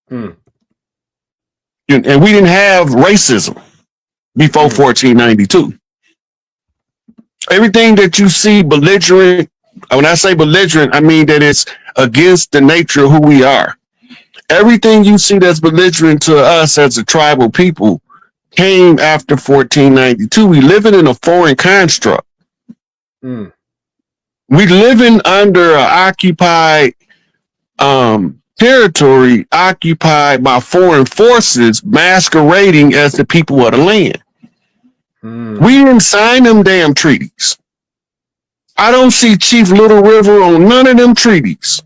Mm. And we didn't have racism before 1492. Everything that you see belligerent, when I say belligerent, I mean that it's against the nature of who we are. Everything you see that's belligerent to us as a tribal people came after 1492. We living in a foreign construct. Mm. We living under an occupied territory occupied by foreign forces masquerading as the people of the land. Mm. We didn't sign them damn treaties. I don't see Chief Little River on none of them treaties.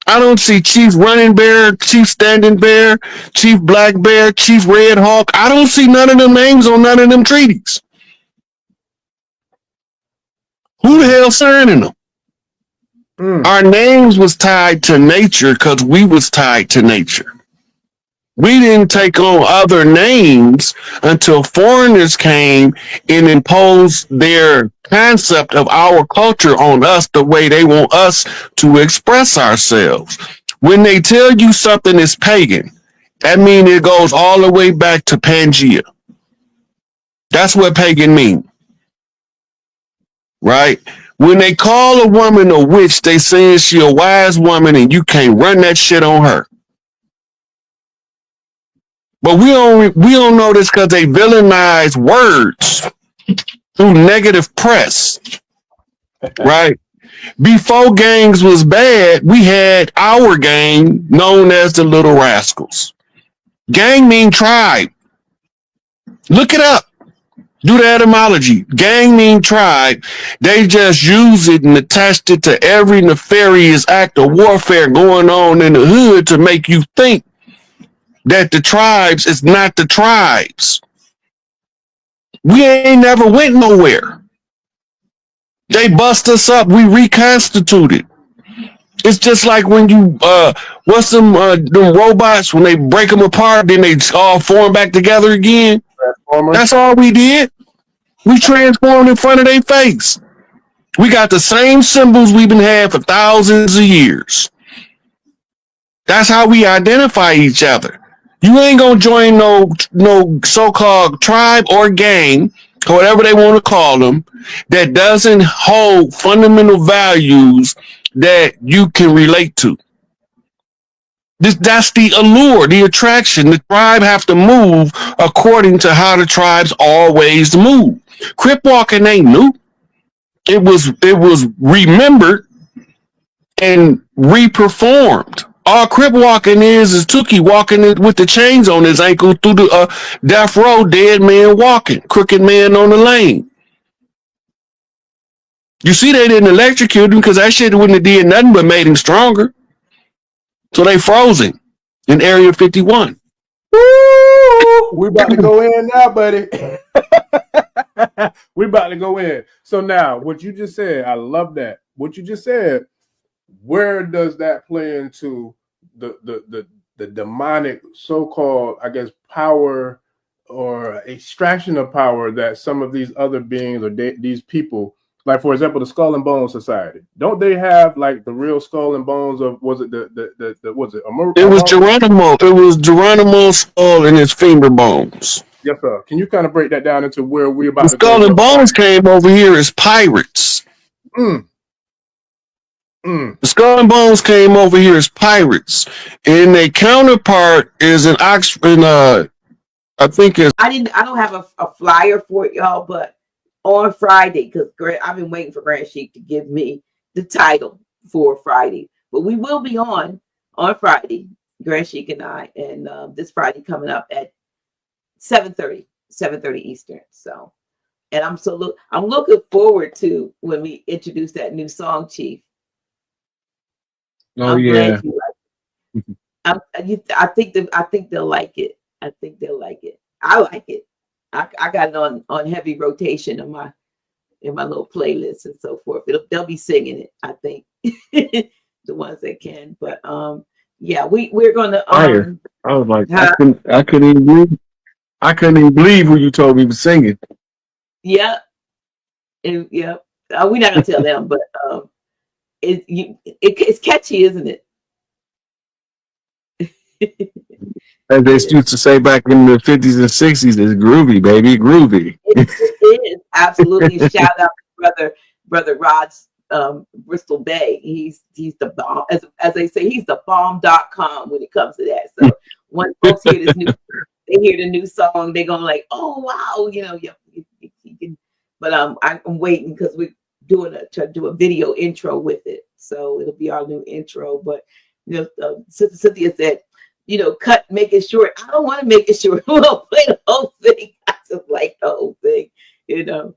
I don't see Chief Running Bear, Chief Standing Bear, Chief Black Bear, Chief Red Hawk. I don't see none of them names on none of them treaties. Who the hell signing them? Mm. Our names was tied to nature because we was tied to nature. We didn't take on other names until foreigners came and imposed their concept of our culture on us the way they want us to express ourselves. When they tell you something is pagan, that means it goes all the way back to Pangea. That's what pagan means. Right? When they call a woman a witch, they saying she a wise woman and you can't run that shit on her. But we don't know this because they villainize words through negative press, right? Before gangs was bad, we had our gang known as the Little Rascals. Gang mean tribe. Look it up. Do the etymology. Gang mean tribe. They just use it and attached it to every nefarious act of warfare going on in the hood to make you think that the tribes is not the tribes. We ain't never went nowhere. They bust us up. We reconstituted. It's just like when you what's them robots when they break them apart, then they all form back together again. That's all we did. We transformed in front of their face. We got the same symbols we've been had for thousands of years. That's how we identify each other. You ain't gonna join no so-called tribe or gang, or whatever they want to call them, that doesn't hold fundamental values that you can relate to. That's the allure, the attraction. The tribe have to move according to how the tribes always move. Crip walking ain't new. It was remembered and reperformed. All Crip walking is Tookie walking with the chains on his ankle through the death row, dead man walking, crooked man on the lane. You see, they didn't electrocute him because that shit wouldn't have did nothing but made him stronger. So they froze him in Area 51. Woo! We about to go in now, buddy. We about to go in. So now, what you just said, I love that. What you just said, where does that play into the demonic so-called, I guess, power or extraction of power that some of these other beings or these people, like for example, the Skull and Bones Society, don't they have like the real skull and bones of, was it it was Geronimo. It was Geronimo's skull and his femur bones. Yes, sir. Can you kind of break that down into where we about the to go? Skull and Bones came over here as pirates. The Skull and Bones came over here as pirates, and their counterpart is an Oxford. I think it's. I don't have a flyer for it, y'all, but on Friday, because I've been waiting for Grand Sheik to give me the title for Friday, but we will be on Friday, Grand Sheik and I, and this Friday coming up at 7:30 Eastern. So, and I'm looking forward to when we introduce that new song, Chief. Oh, yeah. I think they'll like it. I think they'll like it. I like it. I got it on heavy rotation in my little playlist and so forth. They'll be singing it, I think. The ones that can. But yeah, we're gonna I was like, I couldn't even believe who you told me was singing. Yeah. Yeah. We're not gonna tell them, but it's catchy, isn't it? As they used to say back in the 50s and 60s, it's groovy, baby, groovy. It is absolutely. Shout out to brother Rod's Bristol Bay. He's the bomb, as they say, he's the bomb.com when it comes to that. So when folks hear this new, they hear the new song, they're gonna like, oh wow, you know, yeah, you can. But I'm waiting because we're to do a video intro with it, so it'll be our new intro. But you know, Sister Cynthia said, you know, make it short. I don't want to make it short. We'll play the whole thing. I just like the whole thing, you know.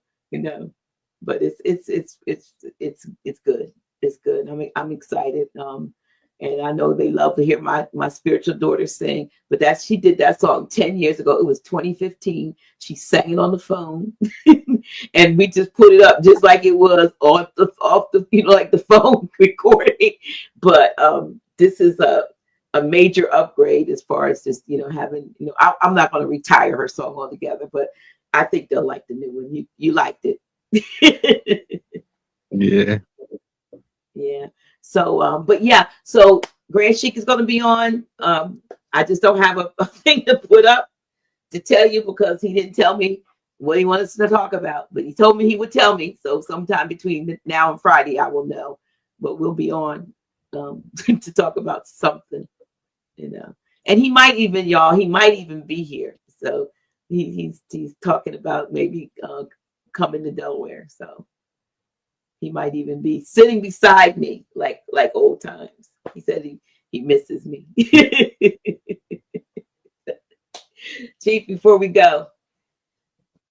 But it's good. It's good. I'm excited. And I know they love to hear my spiritual daughter sing. But she did that song 10 years ago. It was 2015. She sang it on the phone, and we just put it up just like it was off the you know, like the phone recording. But this is a major upgrade as far as just, you know, having, you know, I'm not going to retire her song altogether, but I think they'll like the new one. You liked it. Yeah. Yeah. So, but yeah, so Grand Chic is going to be on. I just don't have a thing to put up to tell you because he didn't tell me what he wanted us to talk about, but he told me he would tell me. So sometime between now and Friday, I will know, but we'll be on to talk about something, you know. And he might even be here. So he's talking about maybe coming to Delaware. So he might even be sitting beside me like old times. He said he misses me. Chief, before we go,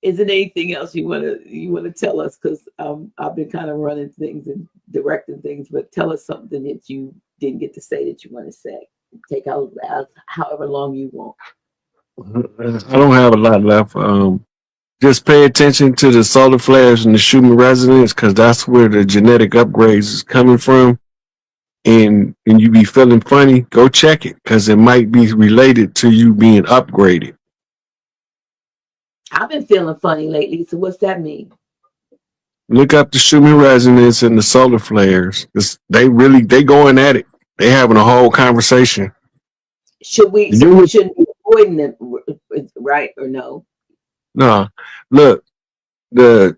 is there anything else you want to tell us? Because I've been kind of running things and directing things, but tell us something that you didn't get to say that you want to say. Take out however long you want. I don't have a lot left. Just pay attention to the solar flares and the Schumann resonance, because that's where the genetic upgrades is coming from. And you be feeling funny, go check it, because it might be related to you being upgraded. I've been feeling funny lately. So what's that mean? Look up the Schumann resonance and the solar flares. They going at it. They having a whole conversation. Shouldn't be avoiding them, right or no? No, look, the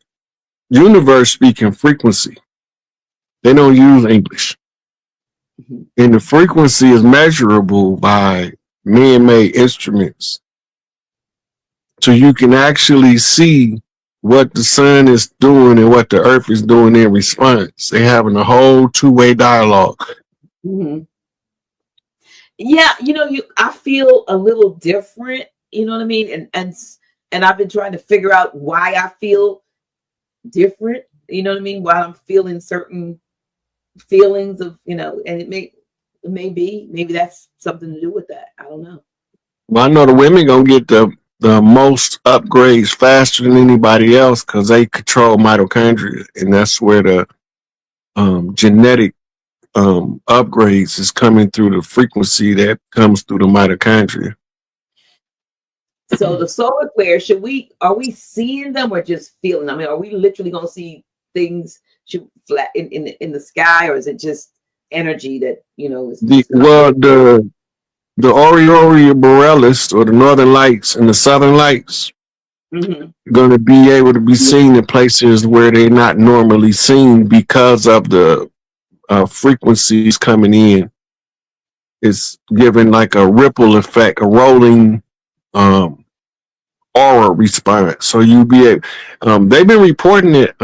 universe speaking frequency. They don't use English. Mm-hmm. And the frequency is measurable by man-made instruments. So you can actually see what the sun is doing and what the earth is doing in response. They're having a whole two-way dialogue. Mm-hmm. Yeah, you know, I feel a little different, you know what I mean? And I've been trying to figure out why I feel different, you know what I mean? Why I'm feeling certain feelings of, you know, and it may be, maybe that's something to do with that. I don't know. Well, I know the women gonna get the most upgrades faster than anybody else because they control mitochondria, and that's where the genetic upgrades is coming through the frequency that comes through the mitochondria. So the solar flares, are we seeing them or just feeling them? I mean, are we literally going to see things flat in the sky, or is it just energy that, you know, is the Aurora Borealis, or the Northern Lights and the Southern Lights, mm-hmm. going to be able to be seen in places where they're not normally seen because of the frequencies coming in. It's giving like a ripple effect, a rolling aura response. So you be able, they've been reporting it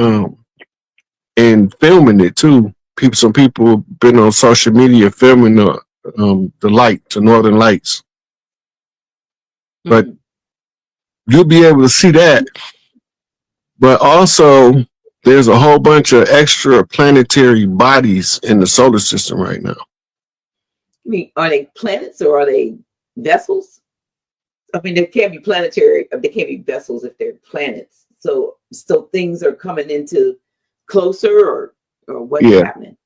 and filming it too. Some people have been on social media filming the Northern Lights. But you'll be able to see that. But also, there's a whole bunch of extra planetary bodies in the solar system right now. I mean, are they planets or are they vessels? I mean, they can't be planetary. They can't be vessels if they're planets. So things are coming into closer, or what's happening?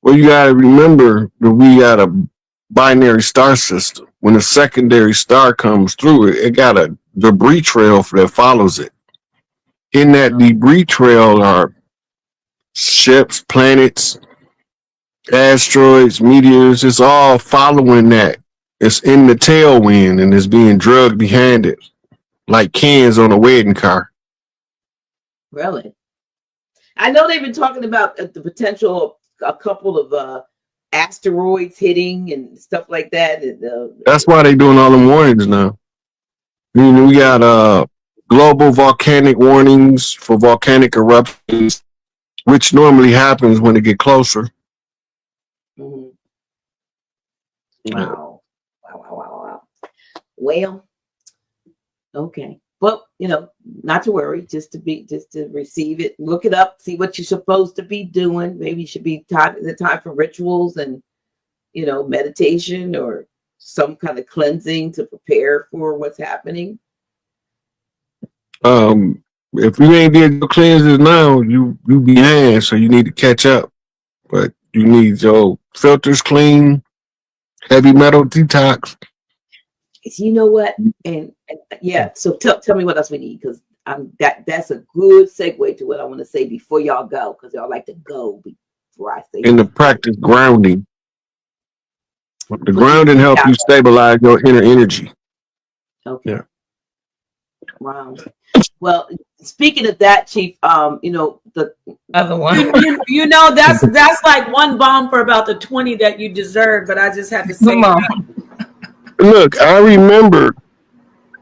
Well, you got to remember that we got a binary star system. When a secondary star comes through, it got a debris trail that follows it. In that debris trail are ships, planets, asteroids, meteors. It's all following that It's in the tailwind and it's being drugged behind it, like cans on a wedding car. Really? I know they've been talking about the potential of a couple of asteroids hitting and stuff like that. That's why they're doing all the warnings now. We got global volcanic warnings for volcanic eruptions, which normally happens when it get closer. Mm-hmm. Wow. Wow. Well, okay. But not to worry, just to receive it, look it up, see what you're supposed to be doing. Maybe you should be the time for rituals and meditation or some kind of cleansing to prepare for what's happening. If you ain't did your cleanses now, you behind, so you need to catch up. But you need your filters clean, heavy metal detox. You know what? And yeah, so tell me what else we need, because that's a good segue to what I want to say before y'all go, because y'all like to go before I say. In the practice grounding. The grounding helps you stabilize your inner energy. Okay. Yeah. Wow. Well, speaking of that, Chief, the other one, that's like one bomb for about the 20 that you deserve, but I just had to say. Look, I remember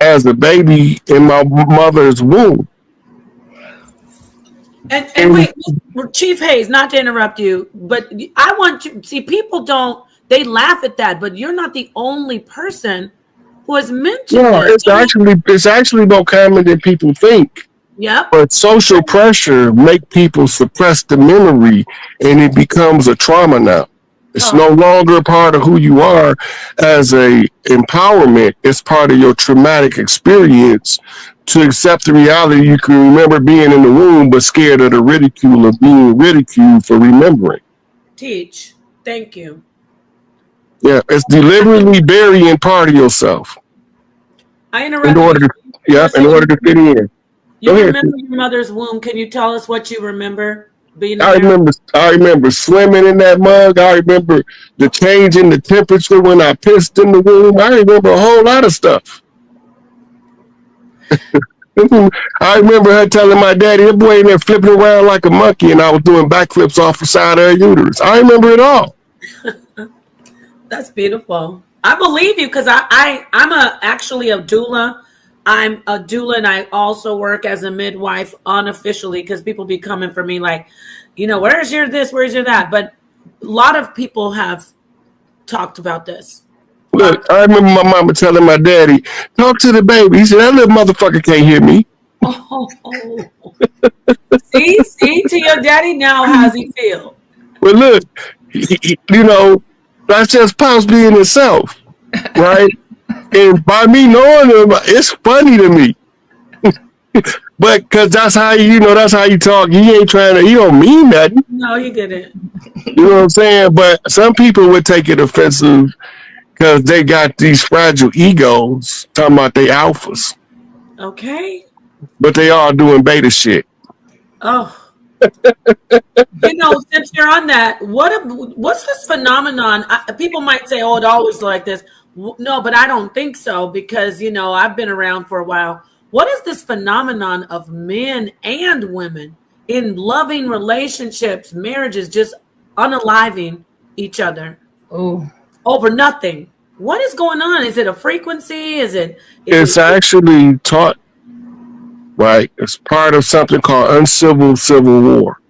as a baby in my mother's womb. And wait, Chief Hayes, not to interrupt you, but I want you see, people they laugh at that, but you're not the only person who has mentioned it's actually more common than people think. Yeah. But social pressure make people suppress the memory, and it becomes a trauma now. It's no longer part of who you are as a empowerment. It's part of your traumatic experience to accept the reality you can remember being in the womb, but scared of the ridicule of being ridiculed for remembering. Teach. Thank you. Yeah, it's deliberately burying part of yourself. I interrupted in order to fit in. You remember your mother's womb. Can you tell us what you remember being I remember swimming in that mug. I remember the change in the temperature when I pissed in the womb. I remember a whole lot of stuff. I remember her telling my daddy, that boy in there flipping around like a monkey, and I was doing backflips off the side of her uterus. I remember it all. That's beautiful. I believe you, because I'm actually a doula. I'm a doula, and I also work as a midwife unofficially, because people be coming for me like, where's your this, where's your that? But a lot of people have talked about this. Look, I remember my mama telling my daddy, talk to the baby. He said, that little motherfucker can't hear me. See, to your daddy now, how's he feel? Well, look, that's just Pops being himself, right? And by me knowing him, it's funny to me. But because that's how that's how you talk. He ain't he don't mean nothing. No, he didn't. You know what I'm saying? But some people would take it offensive because they got these fragile egos talking about they alphas. Okay. But they all doing beta shit. Oh. Since you're on that, what's this phenomenon? People might say, it always like this. No, but I don't think so, because, I've been around for a while. What is this phenomenon of men and women in loving relationships, marriages, just unaliving each other over nothing? What is going on? Is it a frequency? It's actually taught, right? It's part of something called uncivil civil war.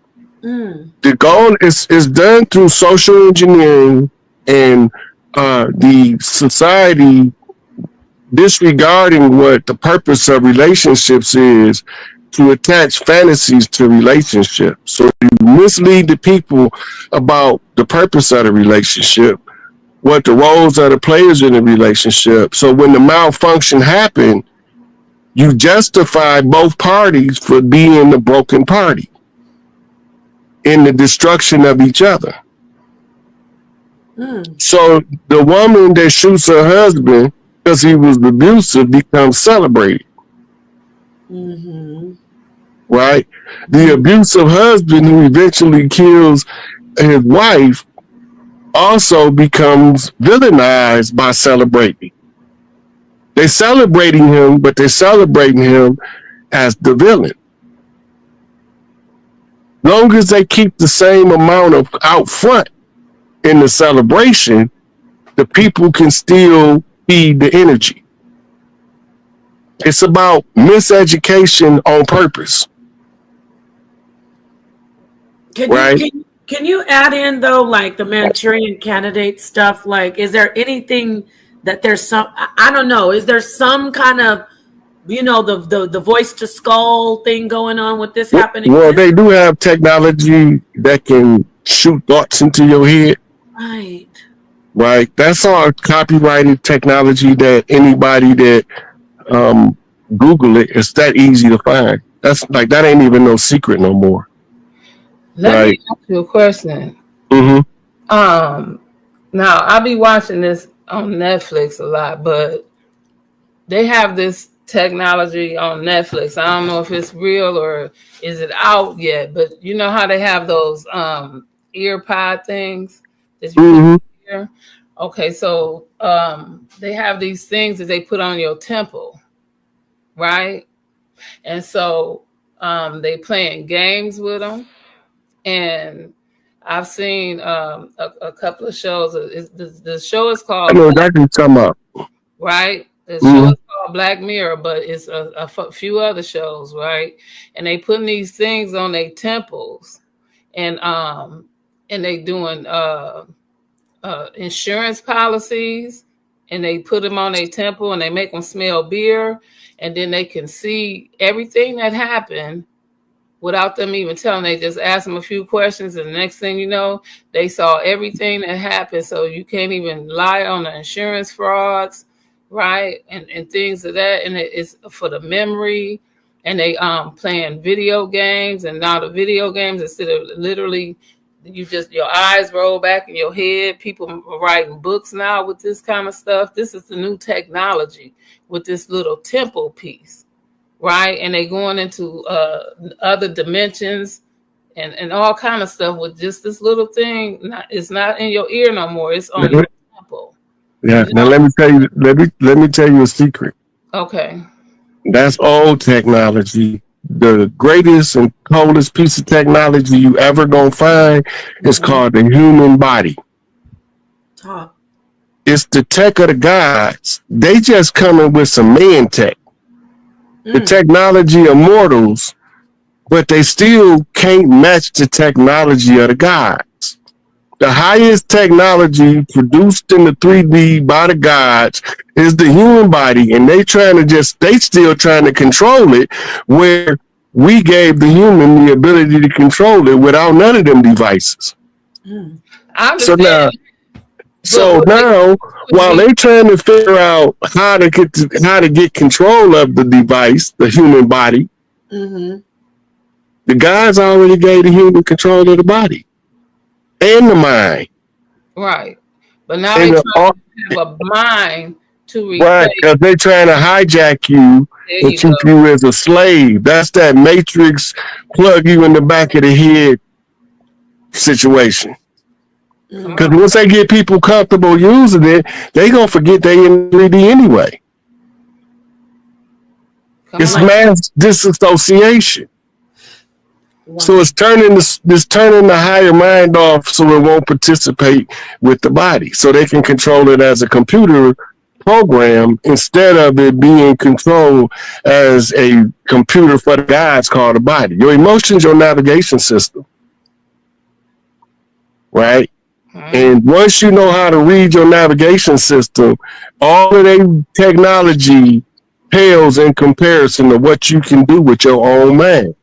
The goal is done through social engineering and the society disregarding what the purpose of relationships is, to attach fantasies to relationships. So you mislead the people about the purpose of the relationship, what the roles of the players in the relationship. So when the malfunction happened, you justify both parties for being the broken party in the destruction of each other. So the woman that shoots her husband because he was abusive becomes celebrated. Right? The abusive husband who eventually kills his wife also becomes villainized by celebrating. They're celebrating him, but they're celebrating him as the villain. Long as they keep the same amount of out front in the celebration, the people can still feed the energy. It's about miseducation on purpose. Can you add in though, like the Manchurian Candidate stuff? Like, is there anything that there's some, I don't know, is there some kind of, you know, the voice to skull thing going on with this happening? Well, they do have technology that can shoot thoughts into your head. Right. That's all copyrighted technology that anybody that Google it, it's that easy to find. That's like, that ain't even no secret no more. Let me ask you a question. Mm-hmm. Now I'll be watching this on Netflix a lot, but they have this technology on Netflix. I don't know if it's real or is it out yet, but you know how they have those ear pod things that you put in your ear? Okay, so they have these things that they put on your temple, right? And so they playing games with them. And I've seen a couple of shows. The show is called, I know that can come up, right? The show is called Black Mirror, but it's a few other shows, right? And they putting these things on their temples, and they doing insurance policies, and they put them on their temple, and they make them smell beer, and then they can see everything that happened without them even telling. They just ask them a few questions, and the next thing you know, they saw everything that happened. So you can't even lie on the insurance frauds, right? And things of that. And it's for the memory. And they playing video games, and now the video games, instead of literally your eyes roll back in your head. People are writing books now with this kind of stuff. This is the new technology with this little temple piece. Right, and they going into other dimensions and all kind of stuff with just this little thing. It's not in your ear no more. It's on your temple. Yeah. Now let me tell you. Let me tell you a secret. Okay. That's old technology. The greatest and coldest piece of technology you ever gonna find is called the human body. It's the tech of the gods. They just coming with some man tech. The technology of mortals, but they still can't match the technology of the gods. The highest technology produced in the 3D by the gods is the human body, and they still trying to control it, where we gave the human the ability to control it without none of them devices. So now, while they're trying to figure out how to get control of the device, the human body, the guys already gave the human control of the body and the mind. Right, but now they're trying to have a mind to replace. Right, because they're trying to hijack you and keep you as a slave. That's that Matrix plug you in the back of the head situation. Because once they get people comfortable using it, they gonna forget they in 3D anyway. It's mass disassociation. Wow. So it's turning the higher mind off, so it won't participate with the body. So they can control it as a computer program instead of it being controlled as a computer for the gods called a body. Your emotions, your navigation system, right? And once you know how to read your navigation system, all of their technology pales in comparison to what you can do with your own mind.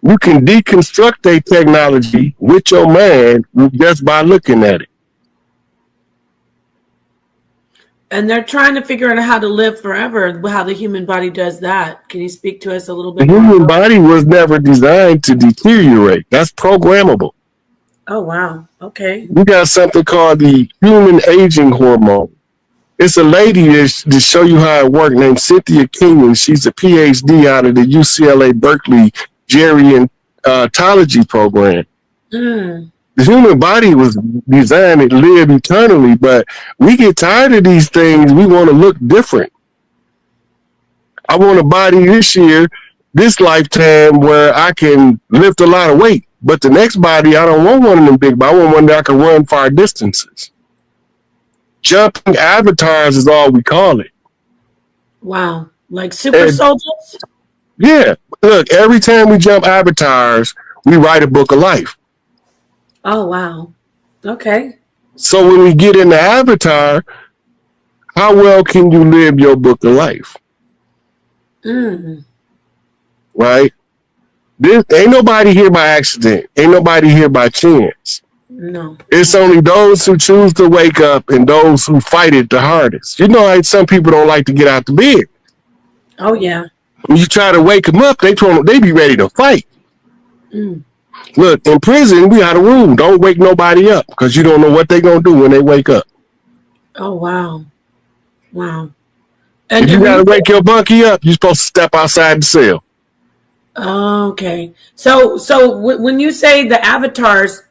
You can deconstruct their technology with your mind just by looking at it. And they're trying to figure out how to live forever, how the human body does that. Can you speak to us a little bit? The human body was never designed to deteriorate. That's programmable. Oh, wow. Okay. We got something called the human aging hormone. It's a lady to show you how it works named Cynthia Kenyon. She's a PhD out of the UCLA Berkeley gerontology program. The human body was designed to live eternally, but we get tired of these things. We want to look different. I want a body this year, this lifetime, where I can lift a lot of weight. But the next body, I don't want one of them big, but I want one that I can run far distances. Jumping avatars is all we call it. Wow. Like super soldiers? Yeah. Look, every time we jump avatars, we write a book of life. Oh, wow. Okay. So when we get in the avatar, how well can you live your book of life? Right? This ain't nobody here by accident. Ain't nobody here by chance. No. It's only those who choose to wake up and those who fight it the hardest. You know, like some people don't like to get out the bed. Oh, yeah. When you try to wake them up, they be ready to fight. Look, in prison, we had a rule. Don't wake nobody up because you don't know what they're going to do when they wake up. Oh, wow. Wow. And if you got to wake your bunkie up, you're supposed to step outside the cell. Okay. So when you say the avatars,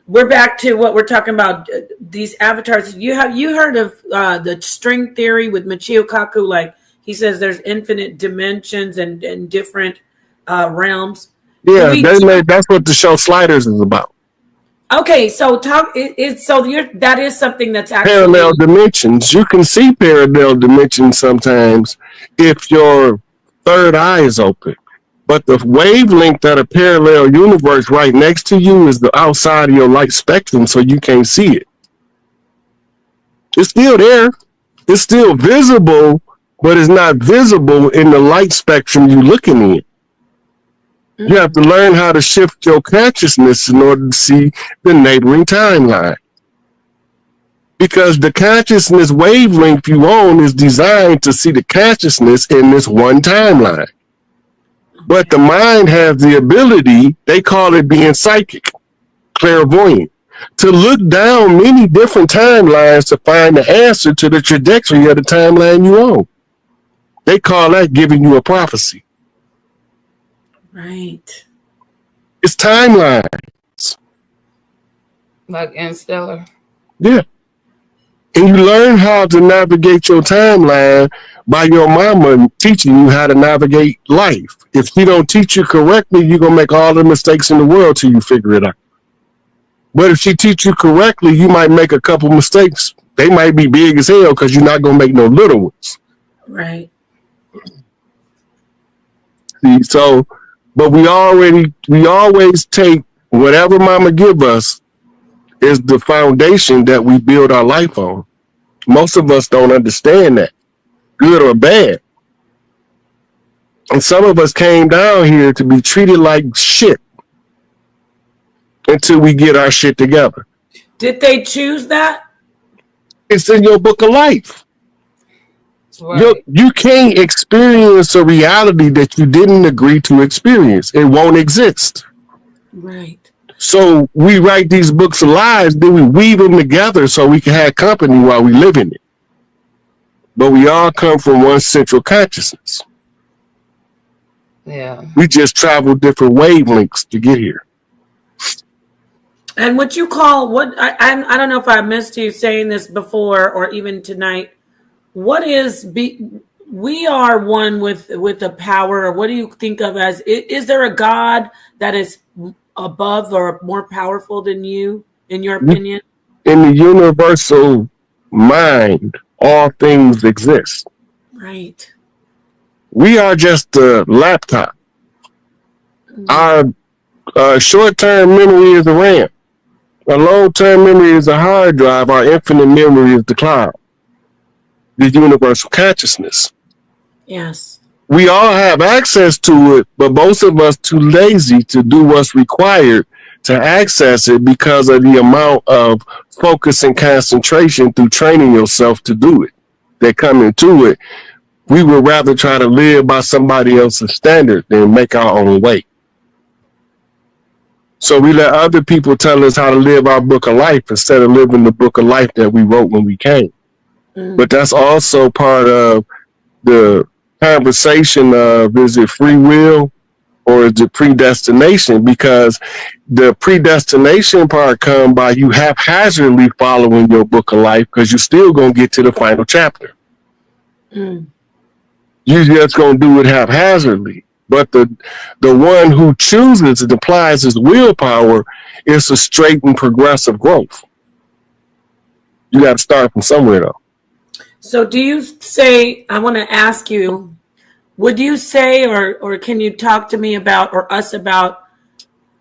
we're back to what we're talking about. These avatars. You heard of the string theory with Michio Kaku? Like he says, there's infinite dimensions and different realms. Yeah, that's what the show Sliders is about. Okay, so that is something that's actually parallel dimensions. You can see parallel dimensions sometimes if your third eye is open. But the wavelength of a parallel universe right next to you is the outside of your light spectrum, so you can't see it. It's still there. It's still visible, but it's not visible in the light spectrum you're looking in. You have to learn how to shift your consciousness in order to see the neighboring timeline. Because the consciousness wavelength you own is designed to see the consciousness in this one timeline. But the mind has the ability, they call it being psychic, clairvoyant, to look down many different timelines to find the answer to the trajectory of the timeline you own. They call that giving you a prophecy. Right. It's timelines. Like Interstellar. Yeah. And you learn how to navigate your timeline by your mama teaching you how to navigate life. If she don't teach you correctly, you're going to make all the mistakes in the world till you figure it out. But if she teach you correctly, you might make a couple mistakes. They might be big as hell because you're not going to make no little ones. Right. See, so, but we always take whatever mama give us is the foundation that we build our life on. Most of us don't understand that, good or bad. And some of us came down here to be treated like shit until we get our shit together. Did they choose that? It's in your book of life. Right. You can't experience a reality that you didn't agree to experience. It won't exist. Right. So we write these books of lies, then we weave them together so we can have company while we live in it. But we all come from one central consciousness. Yeah. We just travel different wavelengths to get here. And what you call I don't know if I missed you saying this before or even tonight. What is we are one with the power, or what do you think of as, is there a God that is above or more powerful than you, in your opinion? In the universal mind, all things exist. Right. We are just a laptop. Our short-term memory is a RAM. Our long-term memory is a hard drive. Our infinite memory is the cloud. The universal consciousness. Yes. We all have access to it, but most of us too lazy to do what's required to access it because of the amount of focus and concentration through training yourself to do it. They come into it. We would rather try to live by somebody else's standard than make our own way. So we let other people tell us how to live our book of life instead of living the book of life that we wrote when we came. But that's also part of the conversation of, is it free will or is it predestination? Because the predestination part come by you haphazardly following your book of life, because you're still gonna get to the final chapter. Mm. You're just gonna do it haphazardly. But the one who chooses and applies his willpower is a straight and progressive growth. You got to start from somewhere, though. So do you say, I want to ask you, would you say, or can you talk to me about, or us about,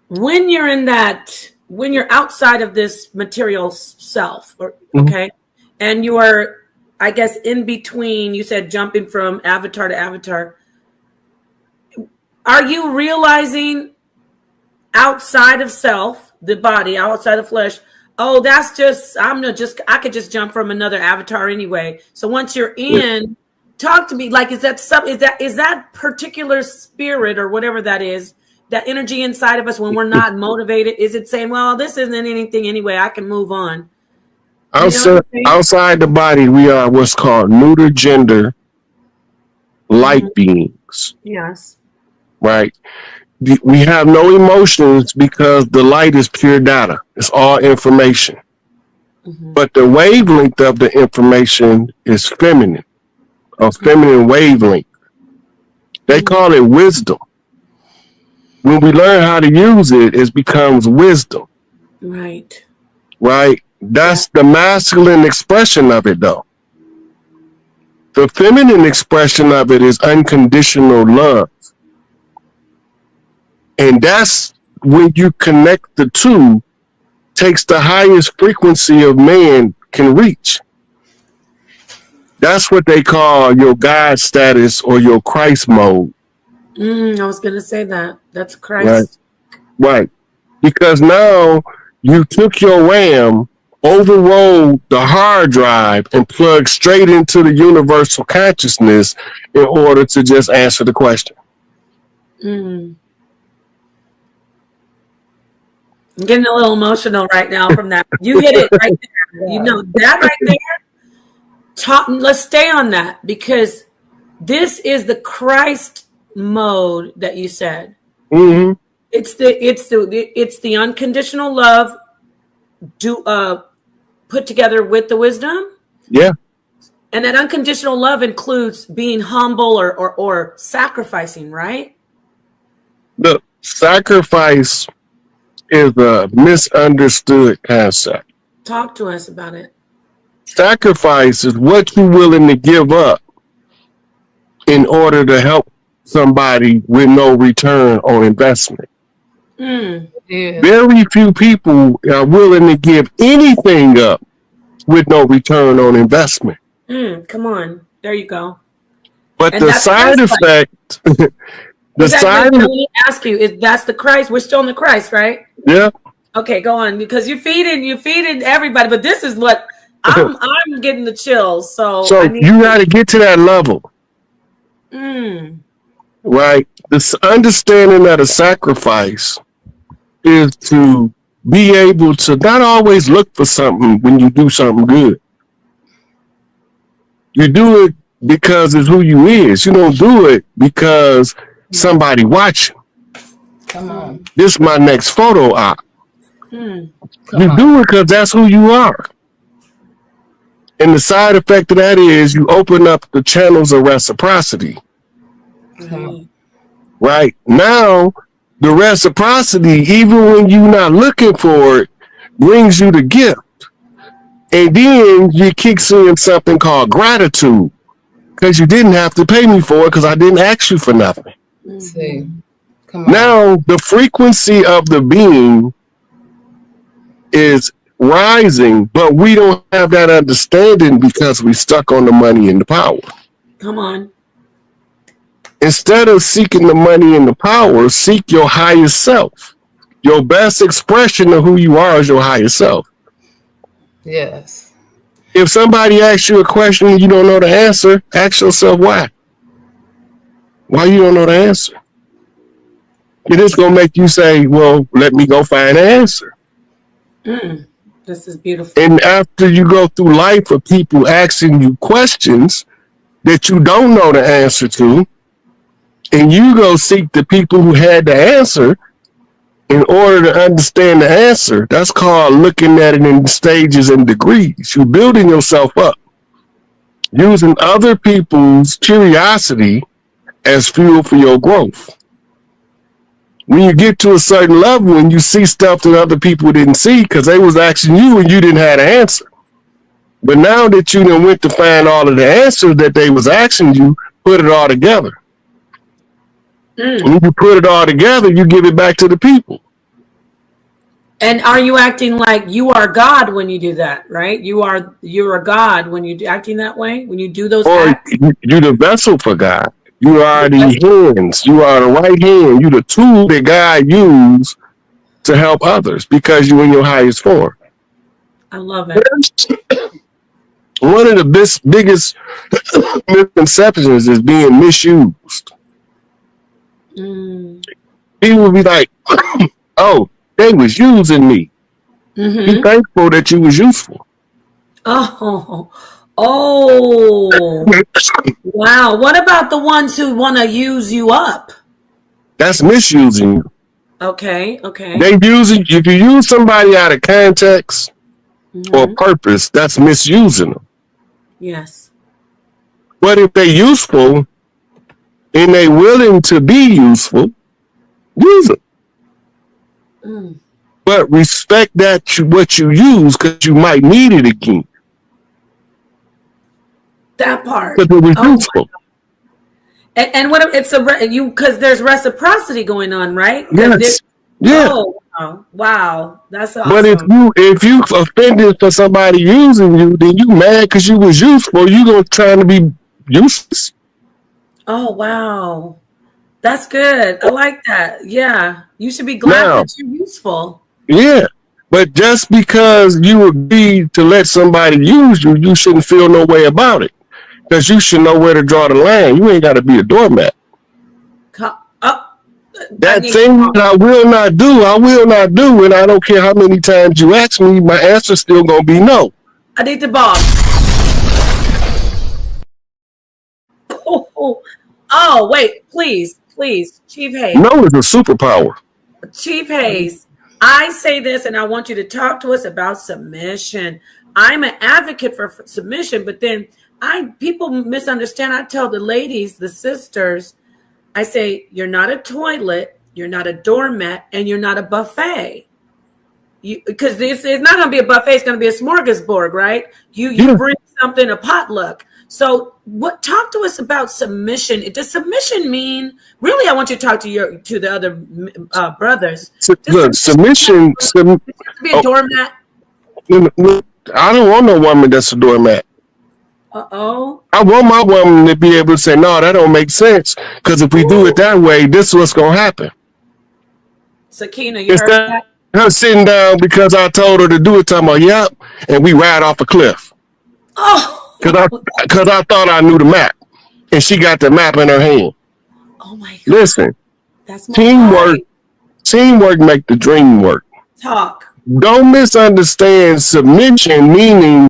when you're in that, when you're outside of this material self, or okay, and you are, I guess, in between, you said jumping from avatar to avatar, are you realizing outside of self, the body, outside of flesh, oh, that's just, I could just jump from another avatar anyway. So once you're in, talk to me, like, is that particular spirit or whatever that is, that energy inside of us when we're not motivated, is it saying, well, this isn't anything anyway, I can move on? Outside the body, we are what's called neuter gender light beings. Yes. Right? We have no emotions because the light is pure data. It's all information. But the wavelength of the information is feminine, a feminine wavelength. They call it wisdom. When we learn how to use it, it becomes wisdom. Right. Right? That's the masculine expression of it, though. The feminine expression of it is unconditional love. And that's when you connect the two, takes the highest frequency of man can reach. That's what they call your God status or your Christ mode. I was going to say that. That's Christ. Right. Because now you took your RAM, overrode the hard drive, and plugged straight into the universal consciousness in order to just answer the question. I'm getting a little emotional right now from that. You hit it right there. You know, that right there. Let's stay on that, because this is the Christ mode that you said. It's the unconditional love put together with the wisdom. Yeah. And that unconditional love includes being humble or sacrificing, right? Look, sacrifice is a misunderstood concept. Talk to us about it. Sacrifice is what you're willing to give up in order to help somebody with no return on investment. Very few people are willing to give anything up with no return on investment. Come on. There you go. But the side effect... Let me ask you, is that's the Christ? We're still in the Christ, right? Yeah. Okay, go on, because you're feeding everybody, but this is what I'm getting the chills. So you got to get to that level, right? This understanding that a sacrifice is to be able to not always look for something when you do something good. You do it because it's who you is. You don't do it because somebody watching. Come on. This is my next photo op. You do it because that's who you are. And the side effect of that is you open up the channels of reciprocity. Right? Now, the reciprocity, even when you're not looking for it, brings you the gift. And then you kicks in something called gratitude. Because you didn't have to pay me for it because I didn't ask you for nothing. See. Come on. Now, the frequency of the being is rising, but we don't have that understanding because we stuck on the money and the power. Come on. Instead of seeking the money and the power, seek your higher self. Your best expression of who you are is your higher self. Yes. If somebody asks you a question and you don't know the answer, ask yourself why. Why you don't know the answer? It is going to make you say, well, let me go find an answer. This is beautiful. And after you go through life of people asking you questions that you don't know the answer to, and you go seek the people who had the answer in order to understand the answer. That's called looking at it in stages and degrees. You're building yourself up, using other people's curiosity as fuel for your growth. When you get to a certain level and you see stuff that other people didn't see because they was asking you and you didn't have the answer. But now that you done went to find all of the answers that they was asking you, put it all together. When you put it all together, you give it back to the people. And are you acting like you are God when you do that, right? You're a God when you acting that way, when you do those acts? You're the vessel for God. You are the hands. You are the right hand. You're the tool that God used to help others because you're in your highest form. I love it. One of the biggest misconceptions is being misused. People will be like, oh, they was using me. Be thankful that you was useful. Oh, wow. What about the ones who want to use you up? That's misusing you. Okay. They using, if you use somebody out of context or purpose, that's misusing them. Yes. But if they're useful and they willing to be useful, use them. But respect what you use because you might need it again. That part. But it was useful. And what it's because there's reciprocity going on, right? Yes. Yeah. Oh, wow. That's awesome. But if you offended for somebody using you, then you mad because you was useful. You gonna try to be useless. Oh wow. That's good. I like that. Yeah. You should be glad that you're useful. Yeah. But just because you agreed to let somebody use you, you shouldn't feel no way about it. Because you should know where to draw the line. You ain't got to be a doormat. That thing that I will not do, and I don't care how many times you ask me, my answer's still going to be no. I need the boss. Oh, wait, please, Chief Hayes. No is a superpower. Chief Hayes, I say this, and I want you to talk to us about submission. I'm an advocate for submission, but then people misunderstand. I tell the ladies, the sisters, I say, you're not a toilet, you're not a doormat, and you're not a buffet. Because it's not going to be a buffet, it's going to be a smorgasbord, right? You bring something, a potluck. So talk to us about submission. Does submission mean, really, I want you to talk to the other brothers. Submission to be a doormat? I don't want no woman that's a doormat. I want my woman to be able to say, no, that don't make sense. Because if we do it that way, this is what's going to happen. Sakina, you heard that? Her sitting down because I told her to do it, talking about, yep, and we ride off a cliff. Because I thought I knew the map. And she got the map in her hand. Oh, my God. Listen, that's teamwork make the dream work. Talk. Don't misunderstand submission, meaning